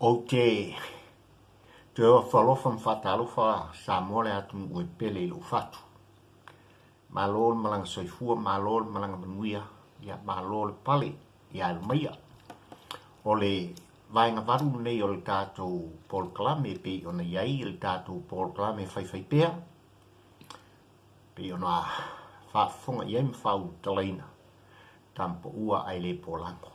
Okay, te whalofa mwhatalu Faa Samoa le atu ue pele I lo fatu. Malol malanga soifua, malol malanga manuia, ia malol pale, ia almaia. O le vaenga varu nei o le tātou Paul Klame pe ona iai le tātou Paul Klame whaiwhaipea. Pe ona whaafonga iai mwhau talaina. Tama Poua ai le Polago.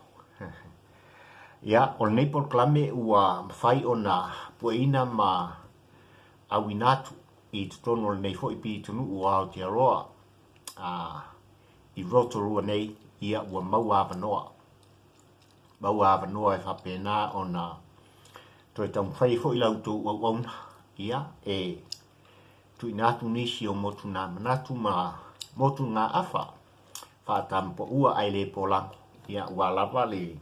Ia, o nei Paul Klame ua mwhai ona pueina ma awinatu I tutono nei fo ipi tunu ua Aotearoa I Rotorua nei ia ua maua avanoa. Maua avanoa e whapena ona toi tau mwhai fo I lautu ua wauna ia e tu inatu nisi o motu na manatu ma motu ngā awha Faa Tama Poua ai le Polago ia ua lava le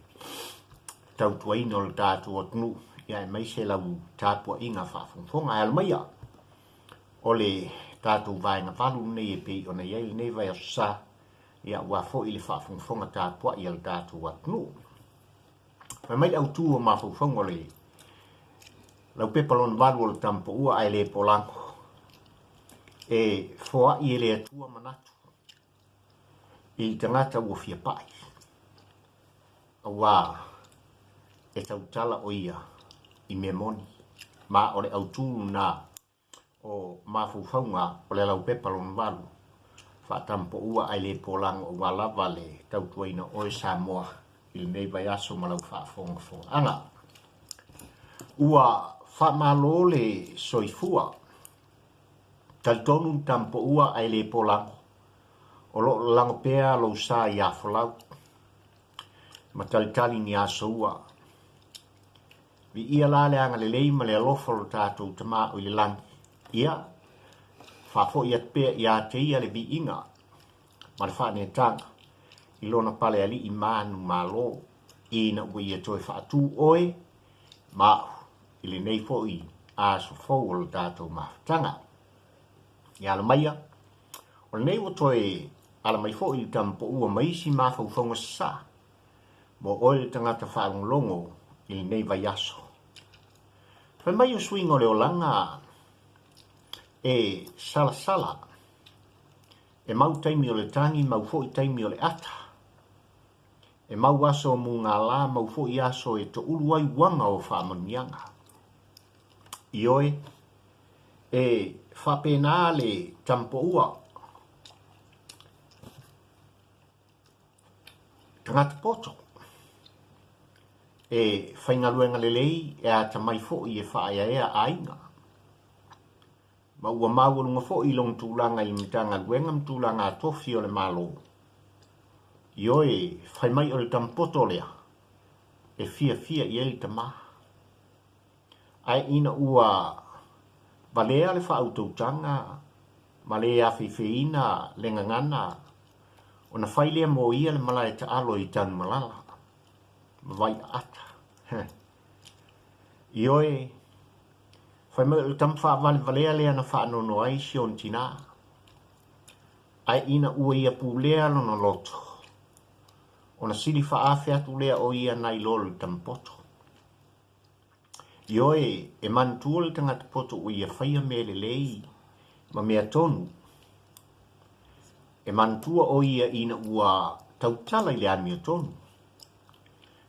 teuteuina o le tātou atunu ia e mai se lau tāpua inga whaafonga e almaia o le tātou vaenga valu nei e pei ona iei nei vai asa ia ua fo I le whaafonga tāpua I le tātou atunu. Mai au tū o mawhauwhanga le lau pepalon valu o le Tama Poua ai le Polago e foa I le atua manatu I tangata ua fia pai. Awa e tautala o ia I memoni ma o le autu na o mawhauwhanga o le lau pepalon valu Faa Tama Poua ai le Polago o walava le teuteuina o Samoa I le nei vai aso ma lau whaafonga fo. Anga ua whamalo le soifua taltonu Tama Poua ai le Polago o lo lango pea lo sa I afolau ma talitali ni aso ua vi ia la le anga le lei ma le alofa lo tātou tama o I le langi ia whafo I atpea I a te ia le vi inga ma le whaane tanga I lona pale ali I manu malo I na ua ia toi whaatu oe ma I le nei fo I aso fau o lo tātou maftanga ia la maia o le nei o toi ala mai fo I Tama Poua maisi mawhauwhanga sa mo oe le tangata whaalongo I le nei vai aso. Whai mai o swingo le o langa e sala e mau taimi o le tangi mau fo I taimi o le ata e mau aso o mu ngā la mau fo I aso e to ulu ai wanga o whaamanianga I oe e whapena le Tama Poua tangata poto e whaingaluenga lelei e a tamai fo I e whaaya ea ainga. Ma ua mawalunga fo I long tūlanga I mitanga luenga mtūlanga tofi o le malo. I oe whai mai o le tampoto lea e fia I ele tama. Ai ina ua valea le whaautoutanga ma le a whiwhiina le ngangana o na whailea mo ia le mala e ta alo I tanu malala. Vai ata. I oe, whai mai o tam wha valea lea na wha anono ai si on tina. Ai ina ua ia pūlea lona loto. O na sili wha awhi atu lea o ia nai lolo tam poto. I oe, e mantua le tangata poto o ia whaia mele lei, ma mea tonu. E mantua o ia ina ua tautala I le amia tonu.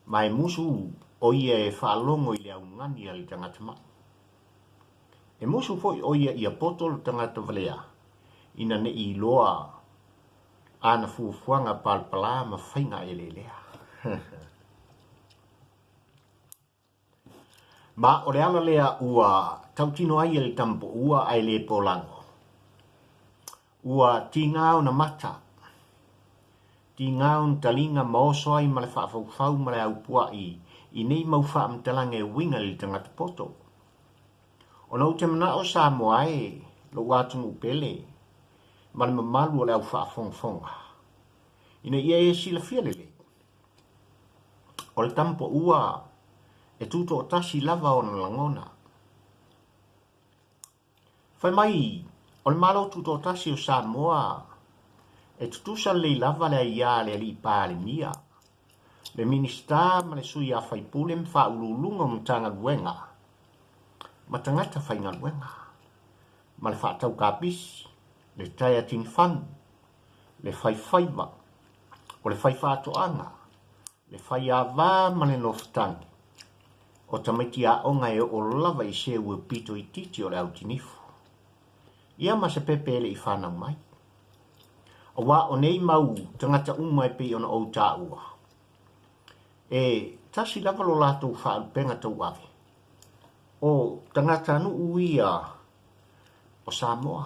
Mai musu o ia e whaalongo I le au ngani ali tangata ma. E musu foi o ia ia potol tangata valea. Ina ne I loa ana fufuanga palpala ma whainga ele lea. Ma o le ala lea ua tautino ai le Tama Poua ai le Polago. Ua tingao na mata. Ti ngaun talinga maoso ai ma le whaafau ma le au pua I nei mau whaamtalange winga li tangata poto. O nau te mana o Samoa e lo watungu pele ma le mamalu o le au whaafonga. Ina ia e sila fia lele. O le Tama Poua e tuto o tasi lava o na langona. Whai mai o le malo tuto o tasi o Samoa e tutusa le lava le ia le li pāle mia. le minista ma le sui a faipule me whaululunga o mtanga luenga. Ma tangata whainga luenga. Ma le whaatau kapisi, le taia tinfan, le whaiwhaiva, o le whaiwhatoanga, le whaiava ma le noftangi. O tamaiti a onga e o lava i se ue pito i titi o le autinifu. Ia ma se pepele i whanau mai. O wā o nei mau tangata uma e pei ona o tā ua. E tasi lava lo lātou whaalupenga tau ave. O tangata nu uia o Samoa.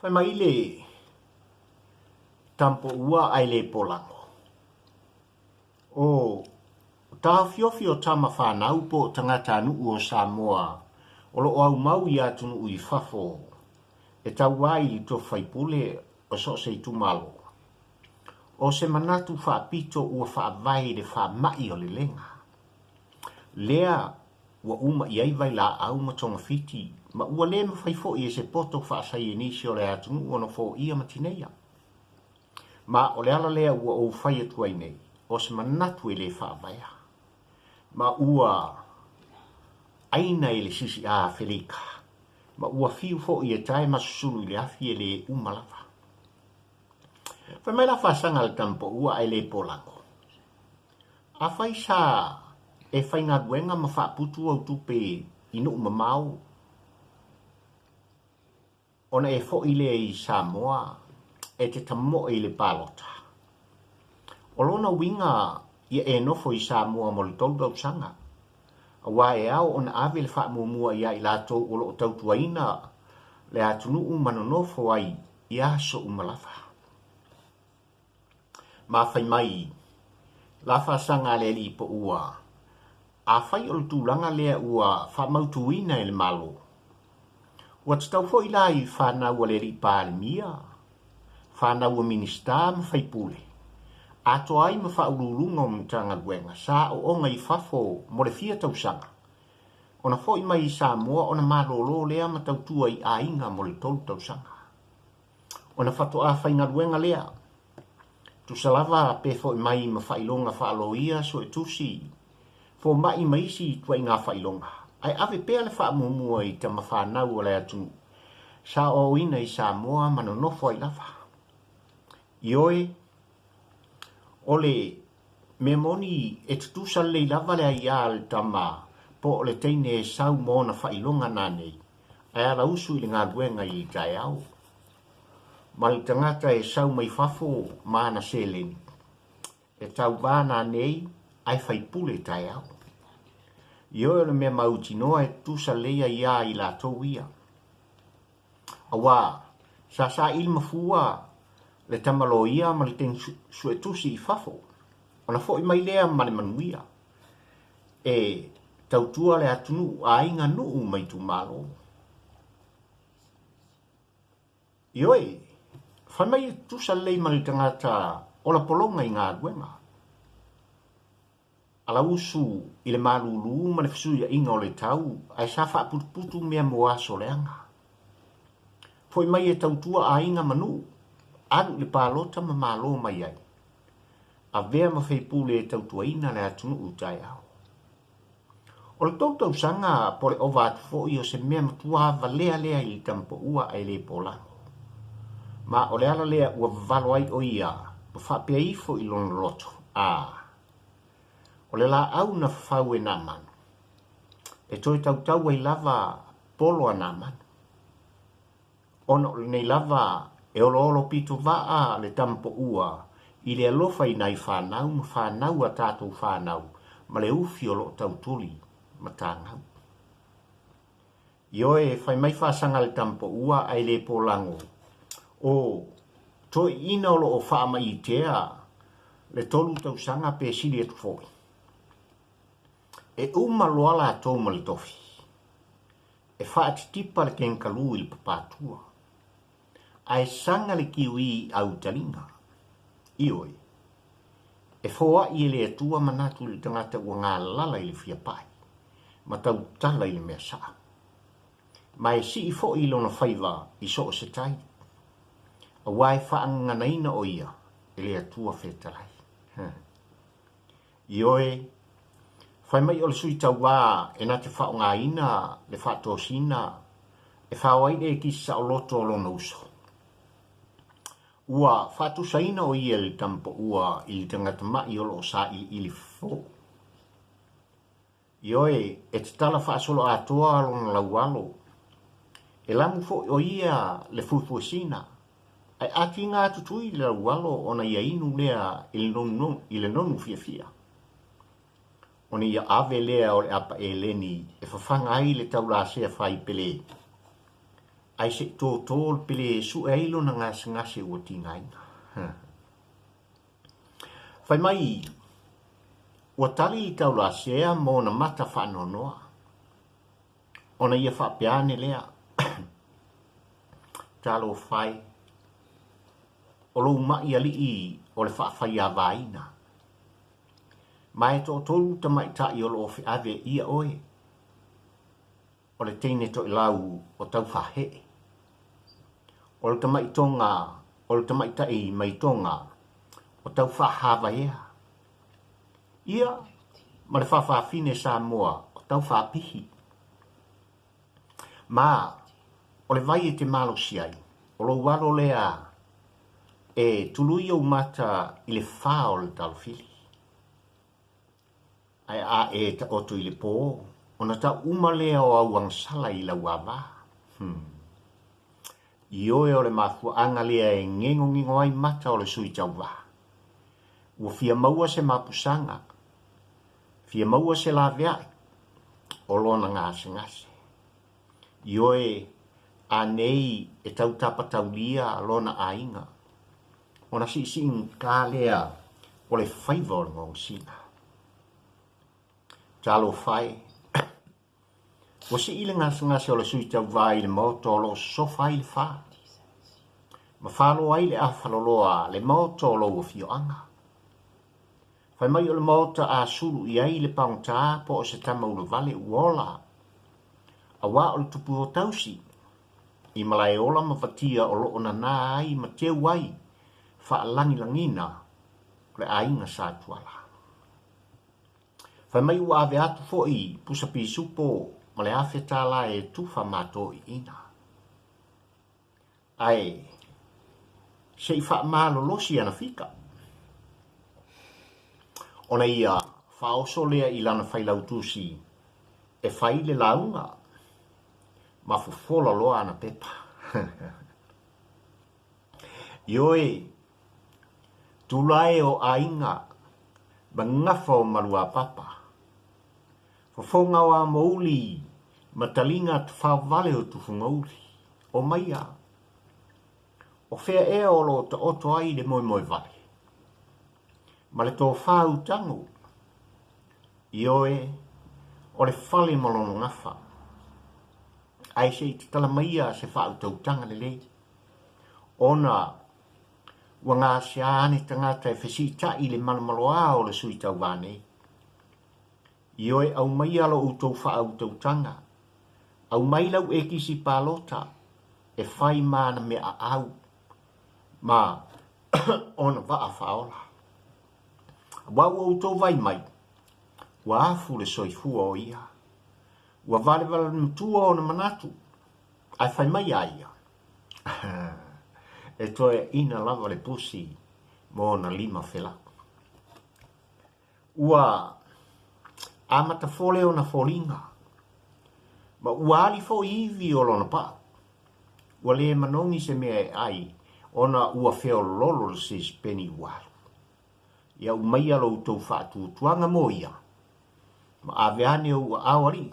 Whai mai le Tama Poua ai le Polago. O tā fiofi o tama whanau po tangata nu o Samoa. O lo au mau ia tunu ui fafo. E tau wai li to whaipule o so se tu malo. O se manatu whaapito ua whaavai le whaamai o le lenga. Lea ua uma i ai la au ma tonga fiti. Ma ua le ma whaifo i e se poto whaasai e nisi o le atunu o no fo ia matineia. Ma o le ala lea ua o whai atua i nei. O se manatu e le whaavaia. Ma ua aina e le sisi a Felika. Ma ua fiu fo i e tae masusulu i le afi e le umalafa. Whai mai la whasanga le Tama Poua ai le Polago. A whai sa e whai ngā ruenga ma whaaputu au tupe inu mamau. Ona e fo i le i Samoa e te tamo i le palota. O lona winga i e nofo i Samoa mo le tolu sanga. Wa e au on ave le wha mua ia i lato o lo tautuina le atunu manonofo ai i aso umalafa. Ma whai mai la whasanga le li po ua. A whai o le tūlanga lea ua wha mautuina e le malo. Ua tatau fo i lai whanau le ri pālemia. Whanau minista ma whai pule. Ato ai ma whaururunga o mtanga luenga. Sa o onga i whafo mo le fia tausanga. Ona fo i mai i Samoa ona malolo lea ma tautua i ainga mo le tolu tausanga. Ona whato a whainga luenga lea. Tusalava pe fo i mai ma whailonga whaaloia so e tusi. Fo mai maisi tua i ngā whailonga. Ai ave pea le whaamumua i tama whanau o le atu. Sa o ina i Samoa ma no nofo ai lava. Ioe. Ole memoni e tutusa le lava le ia le tama po le teine e sau mona whailonga nanei. Ai ala usu i le ngā ruenga i tae au. Ma le tangata e sau mai fafo maana seleni. E tau vāna nei ai whaipule tae au. Io le mea mautinoa e tusa leia ia i la tau ia. Awa, sa ilma fua le tamalo ia ma le ten suetusi i fafo. Ona fo i mai lea ma le manuia. E tautua le atunu a inga nuu mai tu malo. Ioi, whai mai tusa lei ma le tangata o la polonga i ngā ruenga. Ala usu i le malulu ma le fisuia inga o le tau ai sa wha putu mea moa so leanga. Fo i mai e tautua a inga manu. Anu le palota ma malo mai ai. A vea ma whaipule e tautuaina le atunu utai au. O le tautau sanga po le ova atu fo i o se mea matua valea lea i Tama Poua ai le Polago. Ma o le ala lea ua valo ai o ia, ma whapea ifo i lono loto. O le la au na whau e nā manu. E toi tautau ai lava polo a nā manu. Ono le nei lava e olo pito vaa le Tama Poua i le alofa i nai whanau ma whanau a tātou whanau ma le ufi o lo tautuli ma tāngau. Ioe whai mai whasanga le Tama Poua ai le Polago. O toi ina o lo o whaama i tea le tolu tausanga pe sili atu fōi. E uma loala atou ma le tofi. E whaatitipa le kenkalu i le papatua. Ai sanga le kiwi au talinga. Ioi. E foa i le atua manatu le tangata ua ngā lala i le whiapai. Ma tau tala i le mea saa. Ma e si i fo i lona whaiva i so o se tai. A wai whaanganaina o ia. e le atua whetalai. Ioe, whai mai o le sui tau wā e nā te whao ngā ina le whātua sina e whao aile e kisa o loto o lona uso. Ua whātu saina o ia le Tama Poua i le tangata mai o lo sa i le fo. Ioe, e te tala whaasolo atoa lona laualo. E lamu fo o ia le fufuasina. Ai ati ngā tutui le laualo ona ia inu lea i le nonu fia fia. Ona ia ave lea o le apa e leni e whawhanga ai le taula sea whai pele. Ai se tō le pele su e ilo na ngase ua tingaina. Whai mai, ua tali i taula sea mo na mata whanonoa. Ona ia whapeane lea. Talo whai. O lo mai ali i o le whawhai a vaina. Mai tō tolu ta mai ta i o lo ofi ave ia oe. O le teine to i lau o tau whahe. O le ta mai tonga, o le ta mai ta i mai tonga, o tau whahawa ea. Ia, ma le whawhawhine Samoa, o tau whapihi. Ma, o le vai e te malo siai, o lo waro lea, e tului au mata i le wha o le talfili. Ai a e ta oto i le pō, ona ta umalea o au angsala i la wava. Ioe o le mafua anga lea e ngengo ai mata o le sui tau wā. Ua fia maua se mapusanga, fia maua se la veai, o lona ngase. Ioe a nei e tau tapa taulia lona ainga. Ona si ka lea o le whaiva o le ngong sina. Talo whai. O si ile ngase o le sui tau wā i le maoto o lo sofa i le wha. Ma whalo ai le awhaloloa le maoto o lo o fio anga. Whai mai o le maota a suru i ai le paunta po o se tama ula vale uola. A wā o le tupu o tausi. I malai ola ma fatia o lo ona nā ai ma teu ai. Wha langina le ainga sa tuala. Whai mai ua ave atu fo i pusa pisupo ma le awhe tala e tuwha mato i ina. Ai, se i wha malo losi ana fika. Ona ia, wha oso lea i lana whailau tusi e whai le launga ma fufola loa ana pepa. Ioe, tulae o ainga ma ngafa o malua papa. Fofonga wa mouli ma talinga whawale o tufungauli. O maia. O whea ea o lo ta oto ai le moi vale. Ma le tō whāu tango. Ioe, o le whale malono ngafa. Ai se i te tala maia se whāu tautanga le lei. Ona, ua ngā se ane tangata e whesita i le malamaloa o le sui tau vānei. Ioe au mai alo utou whaau tautanga. Au mai lau e kisi pālota e whai mana mea au. Ma, ona waa whaola. Wau o utou vai mai. Ua afu le soifua o ia. Ua vale mtua o na manatu. Ai whai mai aia. E toe ina lava le pusi mo na lima whela. Ua amata fole o na folinga. Ma ua ali fo iwi o lona pa. Ua le manongi se mea ai ona ua feo lolo le sis peni waru. Ia umaia lo utou whaatu tuanga mo ia. Ma aveane o ua awari.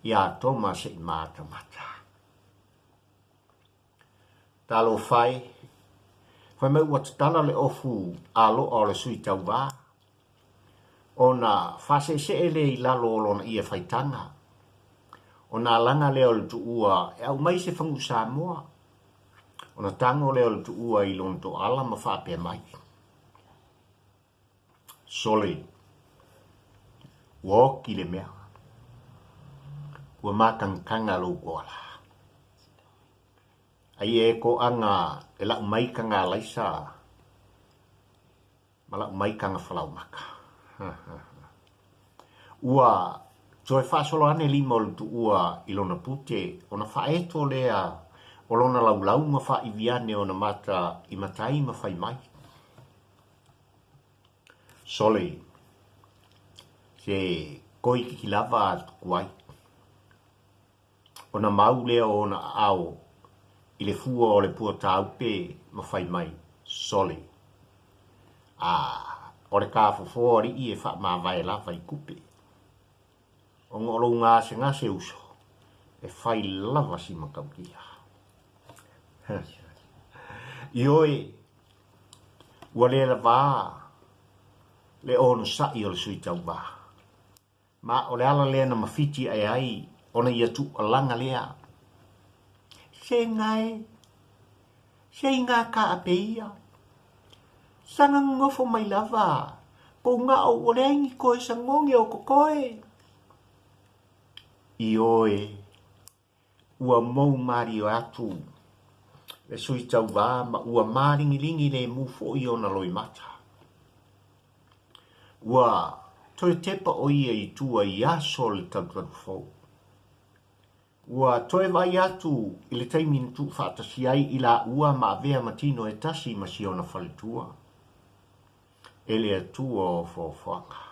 Ia toma se i mata mata. Talo whai. Whai mai ua tatala le ofu alo o le sui tau wā. Ona whase se ele i lalo lona ia whaitanga. Ona langa leo le tu ua e au mai se whangu Samoa. Ona tango leo le tu ua i lona to ala ma whapea mai. Sole. Ua oki le mea. Ua mākangkanga lo goala. Ai e ko anga e la mai ka ngā laisa Mala mai kanga whalau maka. Ua, toi whaasolo ane lima o lutu ua ilona pute, ona whaeto lea, o lona laulau ma wha iwiane o na mata i matai ma whai mai. Sole, se koi ki lava atu kuai. O na mau lea o na ao, i le fua o le pua taupe ma whai mai. Sole. O le ka fofori i e wha ma vai lava i kupe. O ngolo ngā se uso, e whai lava si makaukia. I oe, ua le la vā, le ono sai o le sui tau vā. Ma o le ala lea na mawhiti ai, ona ia tu alanga lea. Se ngai ngā ka apeia. Sanga ngofo mai lava, po ngā o orengi koe sa ngongi o kokoe. I oe, ua mou mari o atu, le sui tau vā, ma ua maringiringi le mufo i ona loi mata. Ua, toi tepa o ia i tua i aso le tautatu fau. Ua, toi vai atu i le taimin tu whaatasi ai i la ua ma vea matino e tasi ma si ona whalitua. Ele atua o fōwhanga.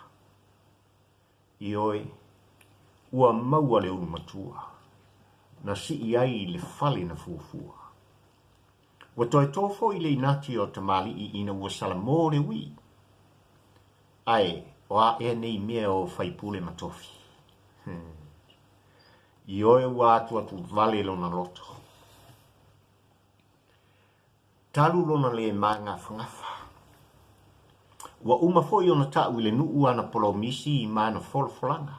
I oe, ua maua le matua, na si i ai le whale na fuafua. Ua toi tōwho i le inati o tamali i ina ua salamo le wi. Ai, o a e nei mea o whaipule matofi. I oe ua atua tu vale lona loto. Talu lona le manga whangafa. Ua uma foi ona tau i le nuu ana polomisi i mana folfolanga.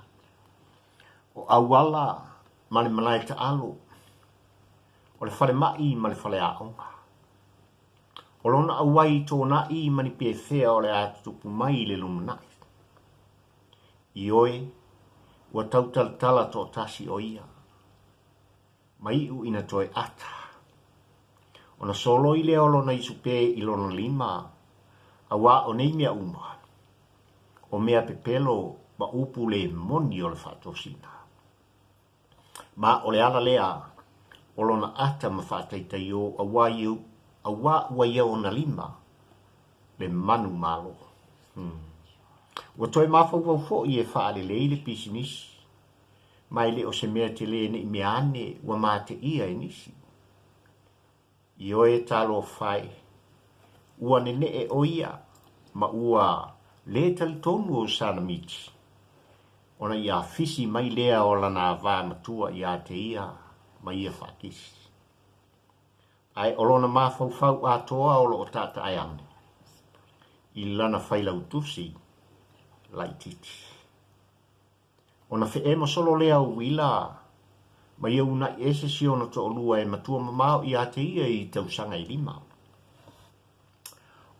O awala ma le malai ta alo. O le whare mai ma le whare aonga. O lona awai tōna i mani pēwhea o le atutupu mai le lumunai. I oe, ua tautaltala tō tasi o ia. Mai u ina toi ata. Ona solo i le olona isu pē i lona lima. Awa o nei mea uma. O mea pepelo ma upu le moni o le whaatosina. Ma o le ala lea, o lona ata ma whaataitai o awa ua ia o na lima, le manu malo. Ua toi mawhau fo i e whaale le ile pisinisi. Mai le o se mea te le ne i mea ane ua mate ia e nisi. I oe talo whai. Ua nene e o ia, ma ua le tali tonu o sana miti. Ona ia fisi mai lea o lana vā matua ia te ia, ma ia whakisi. Ai olona mawhau atoa o lo o tata ai ane. I lana whailau tusi, lai titi. Ona fe ema solo lea o wila, ma ia una ese si ona to olua e matua mamao ia te ia i tausanga i lima.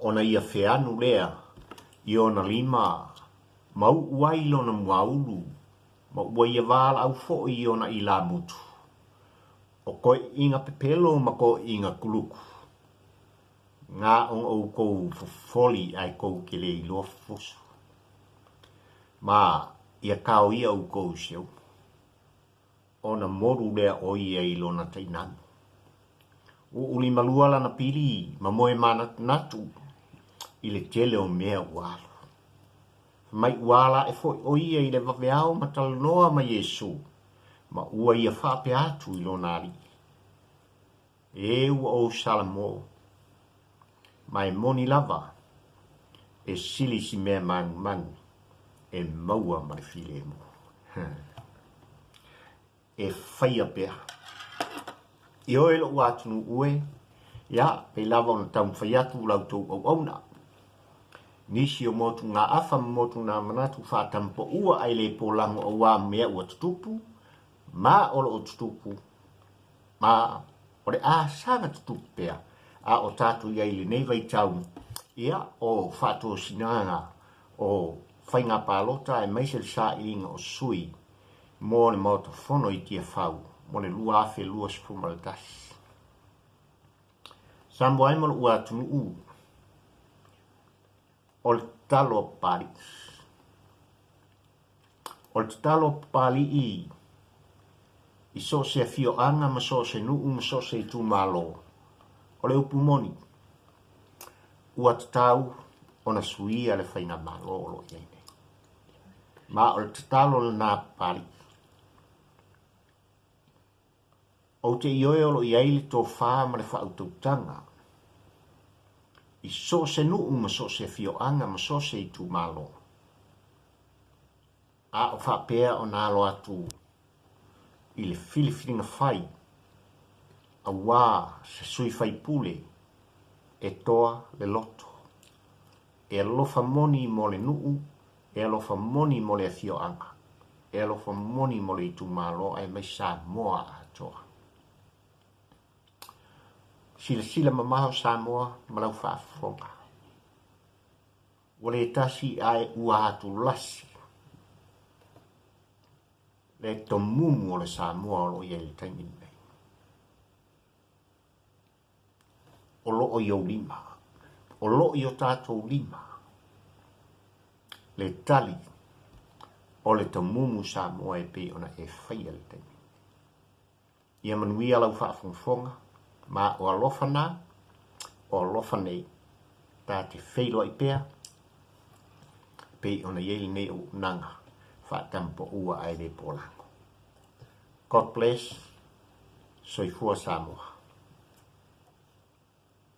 Ona ia feanu lea, i ona lima, mau uai lona muaulu, ma ua ia wala au fo i ona i la mutu. O koe inga pepelo ma koe inga kuluku. Ngā on au kou foli ai kou ke le i loa fusu. Ma ia kao ia au kou siau. Ona moru lea o ia i lona tainanu. O uli malua lana pili, ma moe manatu natu. I le tele o mea ualo. Mai uala e foi o ia i le waweao ma talanoa ma Yesu. Ma ua ia whape atu i lonari. E ua o salamo. Mai moni lava. E sili si mea manu. E maua ma le file mo. E whaia pea. I oe lo uatunu ue. Ia, pe lava ona taum whaiatu lautou au auna. Nisi o motu ngā afa motu ngā manatu whātampo ua ai le pōlango o wā mea ua tutupu, ma olo o tutupu, ma o le sanga tutupu pea, a o tātou iai le nei vai tau, ia o whātua sinanga o whainga pālota e maisel sa inga o sui, mō le mauta whono i tia whau, mō le lua awhe lua sifumalatasi. Sambo ai molo ua tunu u, o le talo pali. O le talo pali i so se fio anga ma so se nuu ma so se tu malo. O le upumoni. Ua tau o na suia le faina malo o lo iene. Ma o le talo le na pali. O te ioe o lo iei le tō whā ma le whautautanga. I so se nuu ma so se fio anga ma so se tu malo. A o whapea o nalo atu i le filifilinga whai. A wā se sui whai pule e toa le loto. E alofa moni mo le nuu, e alofa moni mo le fio anga. E alofa moni mo le tu malo ai mai Samoa a toa. Sila mamaho Samoa malau Faafuluina. Wale tasi ai ua atu lasi. Le tomumu o le Samoa o lo iei taimi nei. O lo o iau lima. O lo i o tātou lima. Le tali o le tomumu Samoa e pe ona e whaia le taimi. Ia manuia lau Faafuluina. Ma o alofa nā, o alofa nei, tā te whailo i pēr, pei ona iei nei o nanga, Tama Poua ai le Polago. God bless, Fàasoa Faa Samoa.